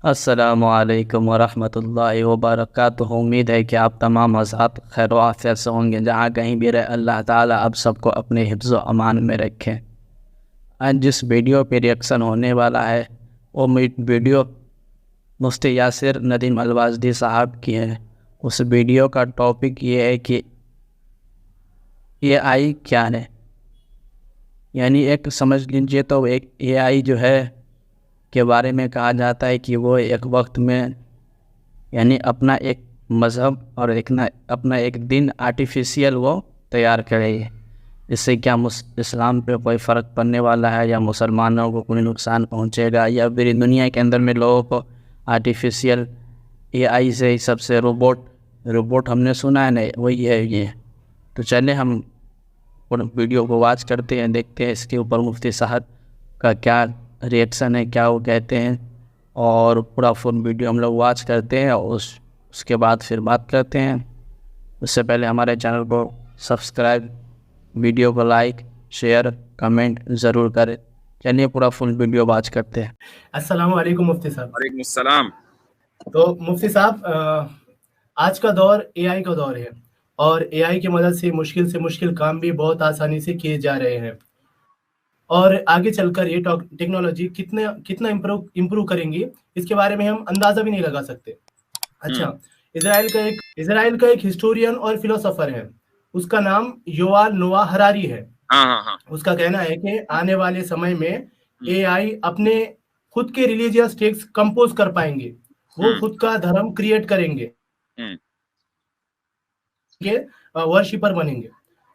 अस्सलामुअलैकुम वरहमतुल्लाहि वबरकातुहू। उम्मीद है कि आप तमाम हज़रात खैर आफियत से होंगे। जहाँ कहीं भी रहे अल्लाह ताला आप सबको अपने हिफ्ज़ व अमान में रखें। आज जिस वीडियो पे रिएक्शन होने वाला है वो वीडियो मुफ्ती यासिर नदीम अलवाज़दी साहब की है। उस वीडियो का टॉपिक ये है कि एआई क्या है। यानी एक समझ लीजिए तो एक एआई जो है के बारे में कहा जाता है कि वो एक वक्त में यानी अपना एक मज़हब और अपना एक दिन आर्टिफिशियल वो तैयार करेगी। इससे क्या इस्लाम पे कोई फ़र्क पड़ने वाला है या मुसलमानों को कोई नुकसान पहुंचेगा या पूरी दुनिया के अंदर में लोगों को आर्टिफिशियल एआई से ही सबसे रोबोट हमने सुना है नहीं वही है ये। तो चले हम वीडियो को वॉच करते हैं, देखते हैं इसके ऊपर मुफ्ती साहब का क्या रिएक्शन है, क्या वो कहते हैं और पूरा फुल वीडियो हम लोग वॉच करते हैं और उसके बाद फिर बात करते हैं। उससे पहले हमारे चैनल को सब्सक्राइब, वीडियो को लाइक, शेयर, कमेंट ज़रूर करें। चलिए पूरा फुल वीडियो वॉच करते हैं। अस्सलाम वालेकुम मुफ्ती साहब। वालेकुम अस्सलाम। तो मुफ्ती साहब, आज का दौर एआई का दौर है और एआई की मदद से मुश्किल काम भी बहुत आसानी से किए जा रहे हैं और आगे चलकर ये टेक्नोलॉजी कितना इम्प्रूव करेंगी इसके बारे में हम अंदाजा भी नहीं लगा सकते। अच्छा, इजराइल का एक हिस्टोरियन और फिलोसोफर है, उसका नाम युवाल नोआ हरारी है। हाँ। उसका कहना है कि आने वाले समय में एआई अपने खुद के रिलीजियस टेक्स्ट कंपोज कर पाएंगे, वो खुद का धर्म क्रिएट करेंगे, वर्शिपर बनेंगे।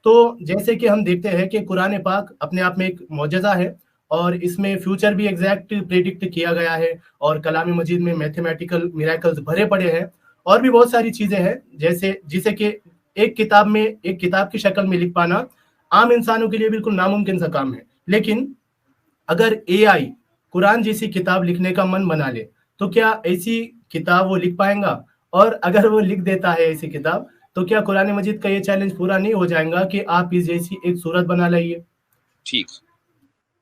तो जैसे कि हम देखते हैं कि कुरान पाक अपने आप में एक मौजज़ा है और इसमें फ्यूचर भी एग्जैक्ट प्रेडिक्ट किया गया है और कलाम मजीद में मैथमेटिकल मिरेकल्स भरे पड़े हैं और भी बहुत सारी चीजें हैं जिसे कि एक किताब की शक्ल में लिख पाना आम इंसानों के लिए बिल्कुल नामुमकिन सा काम है। लेकिन अगर एआई कुरान जैसी किताब लिखने का मन बना ले तो क्या ऐसी किताब वो लिख पाएगा? और अगर वो लिख देता है ऐसी किताब तो क्या कुरान मजीद का ये चैलेंज पूरा नहीं हो जाएगा कि आप इस जैसी एक सूरत बना लाइए? ठीक,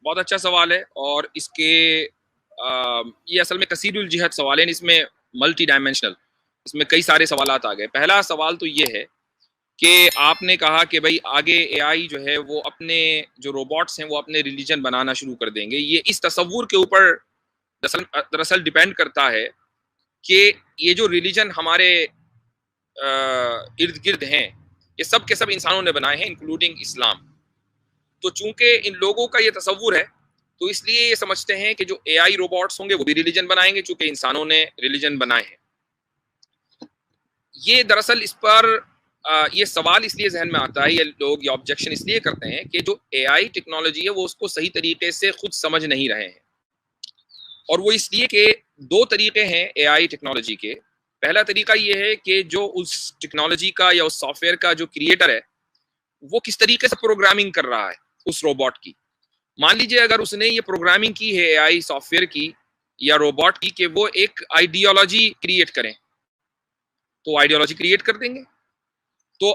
बहुत अच्छा सवाल है और इसके ये असल में कसीरुल जिहत सवाल है, इसमें मल्टी डायमेंशनल, इसमें कई सारे सवालात आ गए। पहला सवाल तो ये है कि आपने कहा कि भाई आगे एआई जो है वो अपने जो रोबोट्स हैं वो अपने रिलीजन बनाना शुरू कर देंगे। ये इस तसव्वुर के ऊपर दरअसल डिपेंड करता है कि ये जो रिलीजन हमारे इर्द गिर्द हैं ये सब के सब इंसानों ने बनाए हैं, इंक्लूडिंग इस्लाम। तो चूंकि इन लोगों का ये तसव्वुर है तो इसलिए ये समझते हैं कि जो एआई रोबोट्स होंगे वो भी रिलीजन बनाएंगे, चूंकि इंसानों ने रिलीजन बनाए हैं। ये दरअसल इस पर ये सवाल इसलिए जहन में आता है, ये लोग ये ऑब्जेक्शन इसलिए करते हैं कि जो एआई टेक्नोलॉजी है वो उसको सही तरीके से खुद समझ नहीं रहे हैं। और वो इसलिए कि दो तरीके हैं एआई टेक्नोलॉजी के। पहला तरीका ये है कि जो उस टेक्नोलॉजी का या उस सॉफ्टवेयर का जो क्रिएटर है वो किस तरीके से प्रोग्रामिंग कर रहा है उस रोबोट की। मान लीजिए अगर उसने ये प्रोग्रामिंग की है एआई सॉफ्टवेयर की या रोबोट की कि वो एक आइडियोलॉजी क्रिएट करें, तो आइडियोलॉजी क्रिएट कर देंगे। तो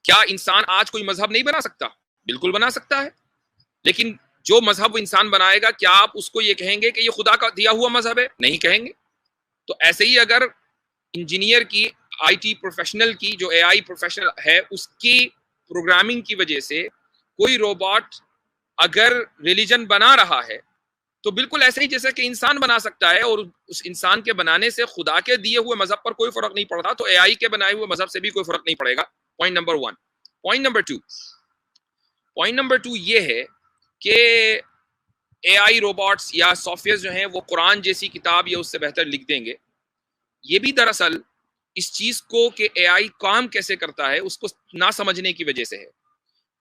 क्या इंसान आज कोई मजहब नहीं बना सकता? बिल्कुल बना सकता है, लेकिन जो मजहब इंसान बनाएगा क्या आप उसको ये कहेंगे कि ये खुदा का दिया हुआ मजहब है? नहीं कहेंगे। तो ऐसे ही अगर इंजीनियर की, आईटी प्रोफेशनल की, जो एआई प्रोफेशनल है उसकी प्रोग्रामिंग की वजह से कोई रोबोट अगर रिलीजन बना रहा है तो बिल्कुल ऐसे ही जैसे कि इंसान बना सकता है और उस इंसान के बनाने से खुदा के दिए हुए मजहब पर कोई फर्क नहीं पड़ता, तो एआई के बनाए हुए मजहब से भी कोई फर्क नहीं पड़ेगा। Point number 1। पॉइंट नंबर 2 ये है कि एआई रोबोट्स या सॉफ्टवेयर जो हैं वो कुरान जैसी किताब या उससे बेहतर लिख देंगे। ये भी दरअसल इस चीज को कि एआई काम कैसे करता है उसको ना समझने की वजह से है।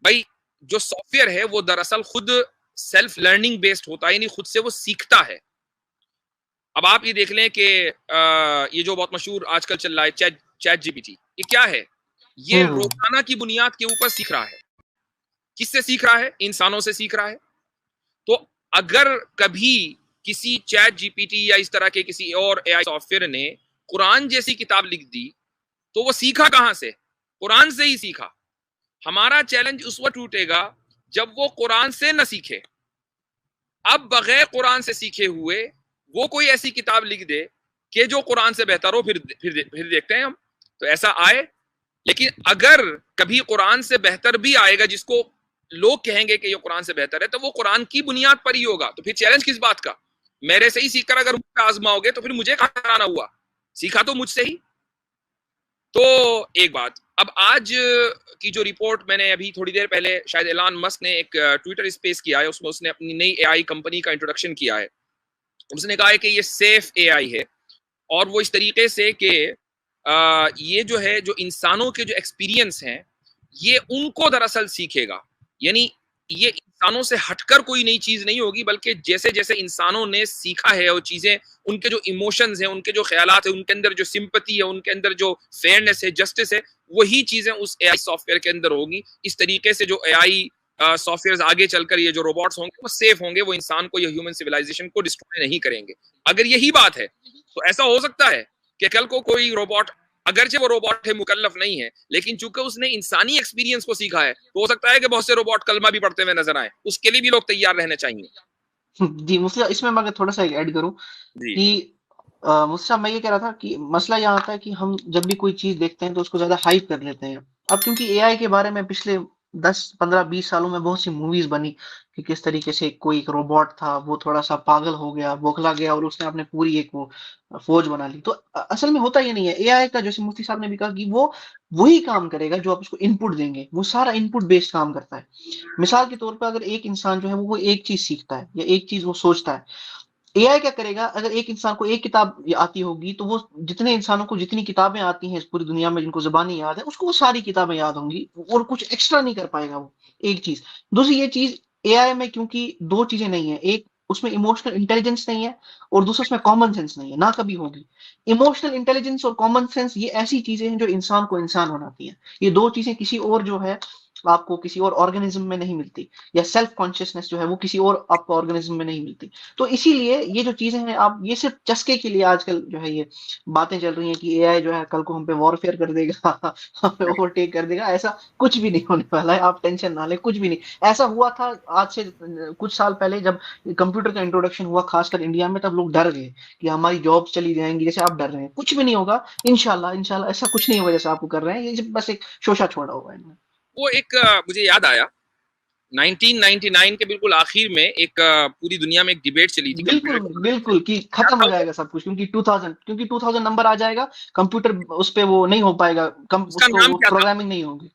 भाई जो सॉफ्टवेयर है वो दरअसल खुद सेल्फ लर्निंग बेस्ड होता है, यानी खुद से वो सीखता है। अब आप ये देख लें कि ये जो बहुत मशहूर आजकल चल रहा है चैट जीपीटी, ये क्या है? ये रोजाना की बुनियाद के ऊपर सीख रहा है। किससे सीख रहा है? इंसानों से सीख रहा है। तो अगर कभी किसी चैट जीपीटी या इस तरह के किसी और एआई सॉफ्टवेयर ने कुरान जैसी किताब लिख दी तो वो सीखा कहां से? कुरान से ही सीखा। हमारा चैलेंज उस वक्त टूटेगा जब वो कुरान से न सीखे। अब बगैर कुरान से सीखे हुए वो कोई ऐसी किताब लिख दे कि जो कुरान से बेहतर हो, फिर देखते हैं हम। तो ऐसा आए, लेकिन अगर कभी कुरान से बेहतर भी आएगा जिसको लोग कहेंगे कि ये कुरान से बेहतर है, तो वो कुरान की बुनियाद पर ही होगा। तो फिर चैलेंज किस बात का? मेरे से ही सीखकर अगर मुझे आजमाओगे तो फिर मुझे कहाँ कराना हुआ? सीखा तो मुझसे ही। तो एक बात, अब आज की जो रिपोर्ट मैंने अभी थोड़ी देर पहले, शायद एलन मस्क ने एक ट्विटर स्पेस किया है, उसमें उसने अपनी नई एआई कंपनी का इंट्रोडक्शन किया है। उसने कहा है कि ये सेफ एआई है, और वो इस तरीके से कि ये जो है, जो इंसानों के जो एक्सपीरियंस हैं, ये उनको दरअसल सीखेगा। यानी ये इंसानों से हटकर कोई नई चीज नहीं होगी, बल्कि जैसे जैसे इंसानों ने सीखा है वो चीजें, उनके जो इमोशंस हैं, उनके जो ख्यालात हैं, उनके अंदर जो सिंपैथी है, उनके अंदर जो फेयरनेस है, जस्टिस है, वही चीजें उस एआई सॉफ्टवेयर के अंदर होगी। इस तरीके से जो एआई सॉफ्टवेयर आगे चलकर, ये जो रोबोट्स होंगे वो सेफ होंगे, वो इंसान को या ह्यूमन सिविलाइजेशन को डिस्ट्रॉय नहीं करेंगे। अगर यही बात है तो ऐसा हो सकता है कि कल को कोई रोबोट, अगरचे वो रोबोट है, मुकल्लफ नहीं है, लेकिन चूंकि उसने इंसानी एक्सपीरियंस को सीखा है, तो हो सकता है कि बहुत से रोबोट कलमा भी पढ़ते हुए नजर आए। उसके लिए भी लोग तैयार रहने चाहिए। जी मुफ्ती, इसमें मैं अगर थोड़ा सा ऐड करूं जी कि मुफ्ती साहब, मैं ये कह रहा था कि मसला यहाँ आता है कि हम जब भी कोई चीज देखते हैं तो उसको ज्यादा हाइप कर लेते हैं। अब क्योंकि एआई के बारे में पिछले 10 15 20 सालों में बहुत सी मूवीज बनी कि किस तरीके से कोई एक रोबोट था, वो थोड़ा सा पागल हो गया, बौखला गया, और उसने अपने पूरी एक वो फौज बना ली। तो असल में होता ये नहीं है। एआई का, जैसे मुफ्ती साहब ने भी कहा, कि वो वही काम करेगा जो आप उसको इनपुट देंगे। वो सारा इनपुट बेस्ड काम करता है। मिसाल के तौर पर अगर एक इंसान जो है वो एक चीज सीखता है या एक चीज वो सोचता है, एआई क्या करेगा? अगर एक इंसान को एक किताब आती होगी तो वो जितने इंसानों को जितनी किताबें आती हैं इस पूरी दुनिया में, जिनको जुबानी याद है, उसको वो सारी किताबें याद होंगी, और कुछ एक्स्ट्रा नहीं कर पाएगा वो। एक चीज। दूसरी ये चीज, एआई में क्योंकि दो चीजें नहीं है, एक उसमें इमोशनल इंटेलिजेंस नहीं है, और दूसरा उसमें कॉमन सेंस नहीं है, ना कभी होगी। इमोशनल इंटेलिजेंस और कॉमन सेंस ये ऐसी चीजें हैं जो इंसान को इंसान बनाती हैं। ये दो चीजें किसी और जो है आपको किसी और ऑर्गेनिज्म में नहीं मिलती, या सेल्फ कॉन्शियसनेस जो है वो किसी और आपको ऑर्गेनिज्म में नहीं मिलती। तो इसीलिए ये जो चीजें हैं, आप ये सिर्फ चस्के के लिए आजकल जो है ये बातें चल रही हैं कि एआई जो है कल को हम पे वॉरफेयर कर देगा, हम पे ओवरटेक कर देगा, ऐसा कुछ भी नहीं होने वाला है। आप टेंशन ना लें, कुछ भी नहीं। ऐसा हुआ था आज से कुछ साल पहले, जब कंप्यूटर का इंट्रोडक्शन हुआ खासकर इंडिया में, तब लोग डर गए कि हमारी जॉब चली जाएंगी, जैसे आप डर रहे हैं। कुछ भी नहीं होगा, इंशाल्लाह इंशाल्लाह ऐसा कुछ नहीं होगा जैसा आपको कर रहे हैं। ये बस एक शोशा छोड़ा हुआ है इन्होंने। वो एक मुझे याद आया 1999 के बिल्कुल आखिर में एक पूरी दुनिया में एक डिबेट चली थी बिल्कुल बिल्कुल कि खत्म हो जाएगा सब कुछ, क्योंकि 2000 नंबर आ जाएगा, कंप्यूटर उस पे वो नहीं हो पाएगा, उसका उसको नाम क्या था? प्रोग्रामिंग नहीं होगी।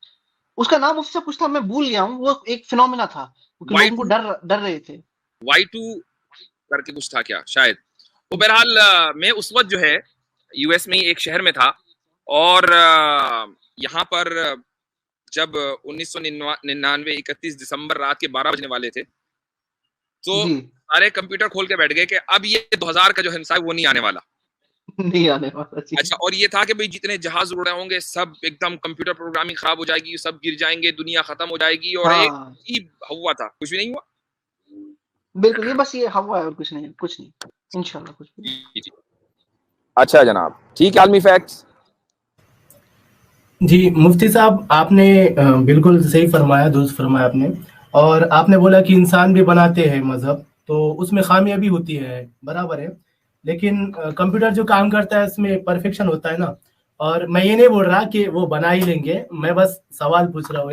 उसका नाम उससे कुछ था, मैं भूल गया हूँ। वो एक फिनोमेना था, क्योंकि लोगों को डर रहे थे। Y2 करके कुछ था क्या शायद। तो बहरहाल मैं उस वक्त जो है यूएस में ही एक शहर में था, और यहाँ पर जब 1999 31 दिसंबर रात के 12 बजने वाले थे, तो जी सारे कंप्यूटर खोल के बैठ गए कि अब ये 2000 का जो हिस्सा है वो नहीं आने वाला। नहीं आने वाला जी। अच्छा, और ये था कि भाई जितने जहाज उड़ रहे होंगे सब एकदम कंप्यूटर प्रोग्रामिंग खराब हो जाएगी, सब गिर जाएंगे, दुनिया खत्म हो जाएगी, और एक हाँ ही हुआ था, कुछ भी नहीं हुआ। बिल्कुल, ये बस ये हवा है और कुछ नहीं, कुछ नहीं, इंशाल्लाह कुछ भी नहीं। जी। अच्छा जनाब, ठीक है, आलमी फैक्ट्स। जी मुफ्ती साहब, आपने बिल्कुल सही फरमाया, दुरुस्त फरमाया आपने। और आपने बोला कि इंसान भी बनाते हैं मजहब, तो उसमें खामियां भी होती है, बराबर है। लेकिन कंप्यूटर जो काम करता है उसमें परफेक्शन होता है ना। और मैं ये नहीं बोल रहा कि वो बना ही लेंगे, मैं बस सवाल पूछ रहा हूँ।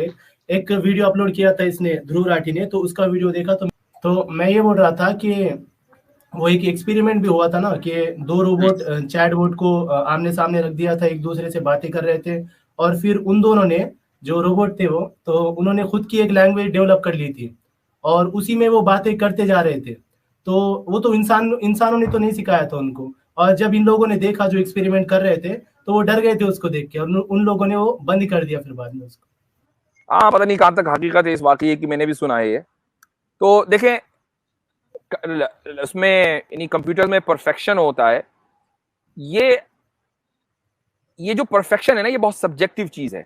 एक वीडियो अपलोड किया था इसने, ध्रुव राठी ने, तो उसका वीडियो देखा तो मैं ये बोल रहा था कि वो एक एक्सपेरिमेंट भी हुआ था ना, कि दो रोबोट चैटबॉट को आमने सामने रख दिया था, एक दूसरे से बातें कर रहे थे, और फिर उन दोनों ने, जो रोबोट थे वो, तो उन्होंने खुद की एक लैंग्वेज डेवलप कर ली थी, और उसी में वो बातें करते जा रहे थे। तो वो तो इंसानों ने तो नहीं सिखाया था उनको। और जब इन लोगों ने देखा जो एक्सपेरिमेंट कर रहे थे, तो वो डर गए थे उसको देख के, और उन लोगों ने वो बंद कर दिया फिर बाद में उसको। हाँ, पता नहीं कहाँ तक हकीकत है इस वाकये की, मैंने भी सुना है ये। तो देखें, उसमें इन कंप्यूटर में परफेक्शन होता है, ये जो परफेक्शन है ना, ये बहुत सब्जेक्टिव चीज है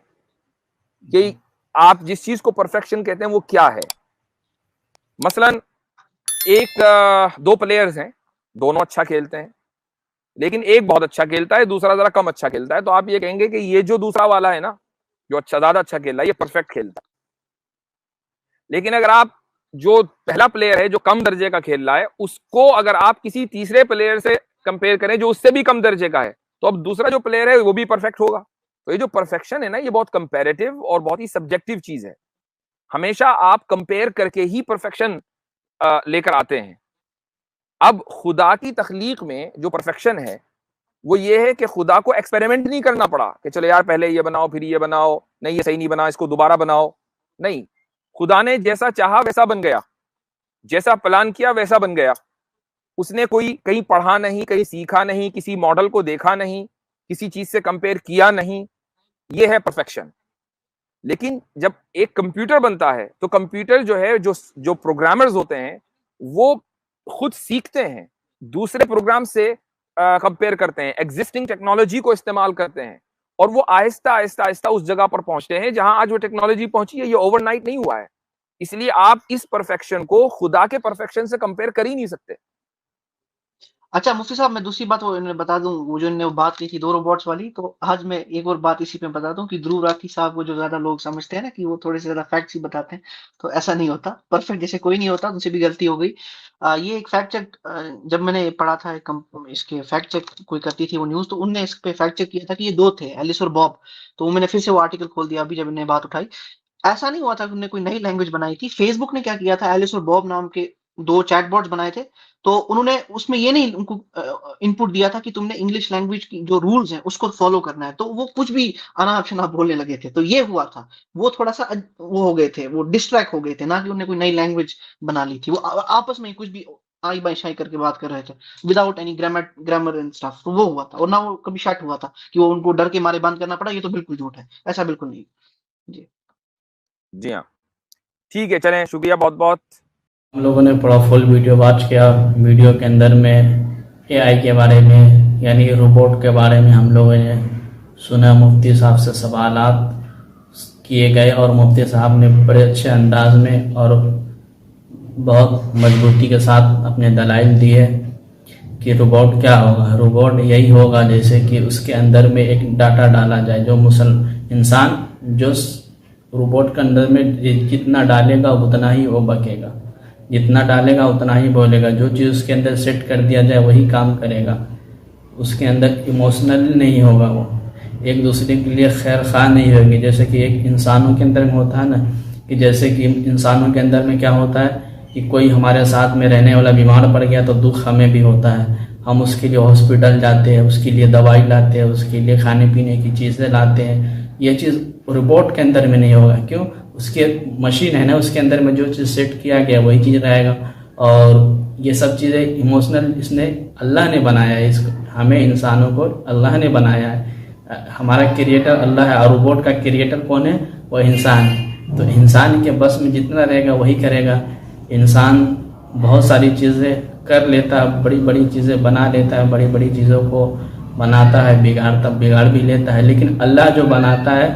कि आप जिस चीज को परफेक्शन कहते हैं वो क्या है। मसलन दो प्लेयर्स हैं, दोनों अच्छा खेलते हैं, लेकिन एक बहुत अच्छा खेलता है, दूसरा जरा कम अच्छा खेलता है, तो आप ये कहेंगे कि ये जो दूसरा वाला है ना, जो ज्यादा अच्छा खेल रहा है, ये परफेक्ट खेलता है। लेकिन अगर आप जो पहला प्लेयर है जो कम दर्जे का खेल रहा है, उसको अगर आप किसी तीसरे प्लेयर से कंपेयर करें जो उससे भी कम दर्जे का है, तो अब दूसरा जो प्लेयर है वो भी परफेक्ट होगा। तो ये जो परफेक्शन है ना, ये बहुत कंपैरेटिव और बहुत ही सब्जेक्टिव चीज है। हमेशा आप कंपेयर करके ही परफेक्शन लेकर आते हैं। अब खुदा की तख्लीक में जो परफेक्शन है वो ये है कि खुदा को एक्सपेरिमेंट नहीं करना पड़ा कि चलो यार पहले ये बनाओ फिर ये बनाओ, नहीं ये सही नहीं बना, इसको दोबारा बनाओ। नहीं, खुदा ने जैसा चाहा वैसा बन गया, जैसा प्लान किया वैसा बन गया। उसने कोई कहीं पढ़ा नहीं, कहीं सीखा नहीं, किसी मॉडल को देखा नहीं, किसी चीज से कंपेयर किया नहीं। ये है परफेक्शन। लेकिन जब एक कंप्यूटर बनता है तो कंप्यूटर जो है, जो प्रोग्रामर्स होते हैं वो खुद सीखते हैं, दूसरे प्रोग्राम से कंपेयर करते हैं, एग्जिस्टिंग टेक्नोलॉजी को इस्तेमाल करते हैं, और वो आहिस्ता आहिस्ता आहिस्ता उस जगह पर पहुंचते हैं जहां आज वो टेक्नोलॉजी पहुंची है। ये ओवरनाइट नहीं हुआ है। इसलिए आप इस परफेक्शन को खुदा के परफेक्शन से कंपेयर कर ही नहीं सकते। अच्छा मुफ्ती साहब, मैं दूसरी बात वो इन्हें बता दूं, वो जो इन्होंने बात की थी 2 रोबोट्स वाली, तो आज मैं एक और बात इसी पे बता दूं कि ध्रुव राठी साहब को जो ज्यादा लोग समझते हैं ना कि वो थोड़े से ज्यादा फैक्ट्स ही बताते हैं, तो ऐसा नहीं होता। परफेक्ट जैसे कोई नहीं होता, उनसे भी गलती हो गई। ये एक फैक्ट चेक जब मैंने पढ़ा था, इसके फैक्ट चेक कोई करती थी वो न्यूज, तो उनने इस पे फैक्ट चेक किया था कि ये 2 थे, एलिस और बॉब। तो मैंने फिर से वो आर्टिकल खोल दिया अभी जब इन्हें बात उठाई। ऐसा नहीं हुआ था कि उन्होंने कोई नई लैंग्वेज बनाई थी। फेसबुक ने क्या किया था, एलिस और बॉब नाम के 2 चैटबॉट्स बनाए थे। तो उन्होंने उसमें ये नहीं उनको इनपुट दिया था कि तुमने इंग्लिश लैंग्वेज की जो रूल्स हैं उसको फॉलो करना है, तो वो कुछ भी अनाप शनाप बोलने लगे थे। तो ये हुआ था, वो थोड़ा सा वो हो गए थे, वो डिस्ट्रैक्ट हो गए थे, ना कि उन्होंने कोई नई लैंग्वेज बना ली थी। वो आपस में कुछ भी आई बाई शाई करके बात कर रहे थे without any grammar and stuff. तो वो हुआ था, और ना वो कभी शट हुआ था कि वो उनको डर के मारे बंद करना पड़ा। ये तो बिल्कुल झूठ है, ऐसा बिल्कुल नहीं। जी जी हाँ, ठीक है, चलें, शुक्रिया बहुत बहुत। हम लोगों ने पूरा फुल वीडियो वॉच किया। वीडियो के अंदर में एआई के बारे में, यानी रोबोट के बारे में हम लोगों ने सुना। मुफ्ती साहब से सवालात किए गए और मुफ्ती साहब ने बड़े अच्छे अंदाज में और बहुत मजबूती के साथ अपने दलाइल दिए कि रोबोट क्या होगा। रोबोट यही होगा जैसे कि उसके अंदर में एक डाटा डाला जाए, जो इंसान जो रोबोट के अंदर में जितना डालेगा उतना ही वो बकेगा, जितना डालेगा उतना ही बोलेगा। जो चीज़ उसके अंदर सेट कर दिया जाए वही काम करेगा। उसके अंदर इमोशनल नहीं होगा, वो एक दूसरे के लिए खैर खा नहीं होगी। जैसे कि एक इंसानों के अंदर में होता है ना, कि जैसे कि इंसानों के अंदर में क्या होता है कि कोई हमारे साथ में रहने वाला बीमार पड़ गया तो दुख हमें भी होता है, हम उसके लिए हॉस्पिटल जाते हैं, उसके लिए दवाई लाते हैं, उसके लिए खाने पीने की चीज़ें लाते हैं। ये चीज़ रोबोट के अंदर में नहीं होगा। क्यों? उसके मशीन है ना, उसके अंदर में जो चीज़ सेट किया गया वही चीज़ रहेगा। और ये सब चीज़ें इमोशनल इसने अल्लाह ने बनाया है, इसको हमें इंसानों को अल्लाह ने बनाया है। हमारा क्रिएटर अल्लाह है, और रोबोट का क्रिएटर कौन है? वो इंसान है। तो इंसान के बस में जितना रहेगा वही करेगा। इंसान बहुत सारी चीज़ें कर लेता है, बड़ी बड़ी चीज़ें बना लेता है, बड़ी बड़ी चीज़ों को बनाता है, बिगाड़ भी लेता है। लेकिन अल्लाह जो बनाता है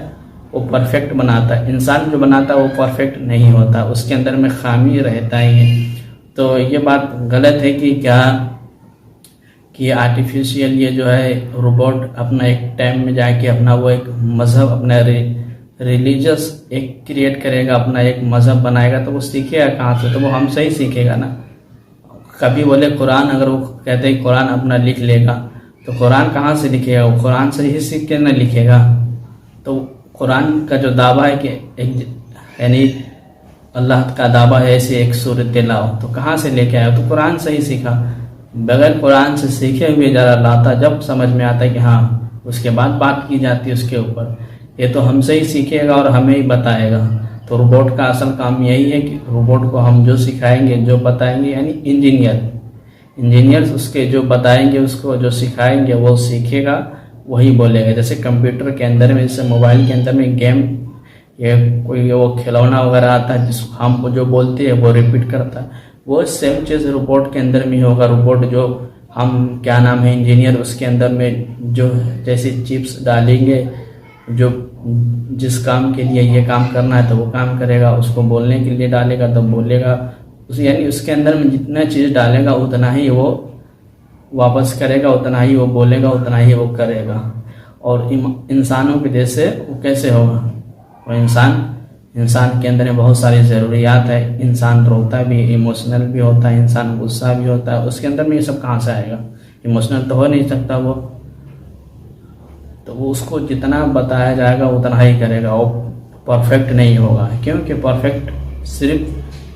वो परफेक्ट बनाता है। इंसान जो बनाता है वो परफेक्ट नहीं होता, उसके अंदर में खामी रहता ही है। तो ये बात गलत है कि क्या कि आर्टिफिशियल ये जो है रोबोट अपना एक टाइम में जाके अपना वो एक मज़हब, अपना रिलीजियस एक क्रिएट करेगा, अपना एक मज़हब बनाएगा, तो वो सीखेगा कहाँ से? तो वो हमसे ही सीखेगा ना। कभी बोले कुरान, अगर वो कहते हैं कुरान अपना लिख लेगा, तो कुरान कहाँ से लिखेगा? वो कुरान से ही सीख के ना लिखेगा। तो कुरान का जो दावा है कि यानी अल्लाह का दावा है ऐसे एक सूरत लाओ, तो कहाँ से लेके आया? तो कुरान से ही सीखा। बगैर कुरान से सीखे हुए ज़रा लाता, जब समझ में आता है कि हाँ, उसके बाद बात की जाती है उसके ऊपर। ये तो हमसे ही सीखेगा और हमें ही बताएगा। तो रोबोट का असल काम यही है कि रोबोट को हम जो सिखाएंगे, जो बताएंगे, यानी इंजीनियर्स उसके जो बताएंगे, उसको जो सिखाएंगे वो सीखेगा, वही बोलेगा। जैसे कंप्यूटर के अंदर में, जैसे मोबाइल के अंदर में गेम या कोई वो खिलौना वगैरह आता है, जिस हम जो बोलते हैं वो रिपीट करता है, वो सेम चीज़ रोबोट के अंदर में होगा। रोबोट जो हम क्या नाम है इंजीनियर, उसके अंदर में जो जैसे चिप्स डालेंगे, जो जिस काम के लिए ये काम करना है तो वो काम करेगा, उसको बोलने के लिए डालेगा तो बोलेगा। यानी उसके अंदर में जितना चीज़ डालेगा उतना ही वो वापस करेगा, उतना ही वो बोलेगा, उतना ही वो करेगा। और इंसानों के जैसे वो कैसे होगा? वो इंसान के अंदर में बहुत सारी ज़रूरियात है, इंसान रोता भी, इमोशनल भी होता है, इंसान गुस्सा भी होता है, उसके अंदर में ये सब कहाँ से आएगा? इमोशनल तो हो नहीं सकता वो, तो वो उसको जितना बताया जाएगा उतना ही करेगा, वो परफेक्ट नहीं होगा। क्योंकि परफेक्ट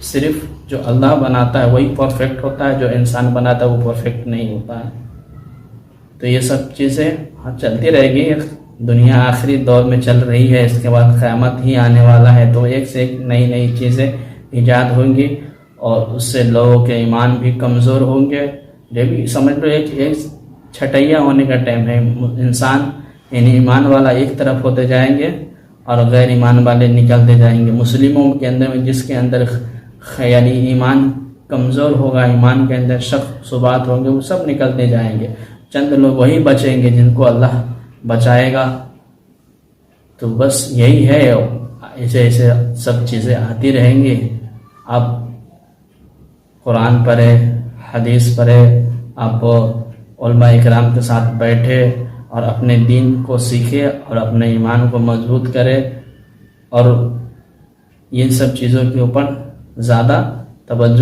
सिर्फ जो अल्लाह बनाता है वही परफेक्ट होता है, जो इंसान बनाता है वो परफेक्ट नहीं होता है। तो ये सब चीज़ें चलती रहेगी, दुनिया आखिरी दौर में चल रही है, इसके बाद क़यामत ही आने वाला है, तो एक से एक नई नई चीज़ें ईजाद होंगी और उससे लोगों के ईमान भी कमज़ोर होंगे। ये भी समझ लो एक छटैया होने का टाइम है, इंसान यानी ईमान वाला एक तरफ होते जाएंगे और गैर ईमान वाले निकलते जाएंगे। मुस्लिमों के अंदर में जिसके अंदर यानी ईमान कमज़ोर होगा, ईमान के अंदर शक शुबात होंगे, वो सब निकलते जाएंगे, चंद लोग वही बचेंगे जिनको अल्लाह बचाएगा। तो बस यही है, ऐसे ऐसे सब चीज़ें आती रहेंगी। आप कुरान पढ़े, हदीस पढ़े, आप उलमा इकराम के साथ बैठे और अपने दीन को सीखे और अपने ईमान को मजबूत करे और इन सब चीज़ों के ऊपर ज़्यादा तवज्जो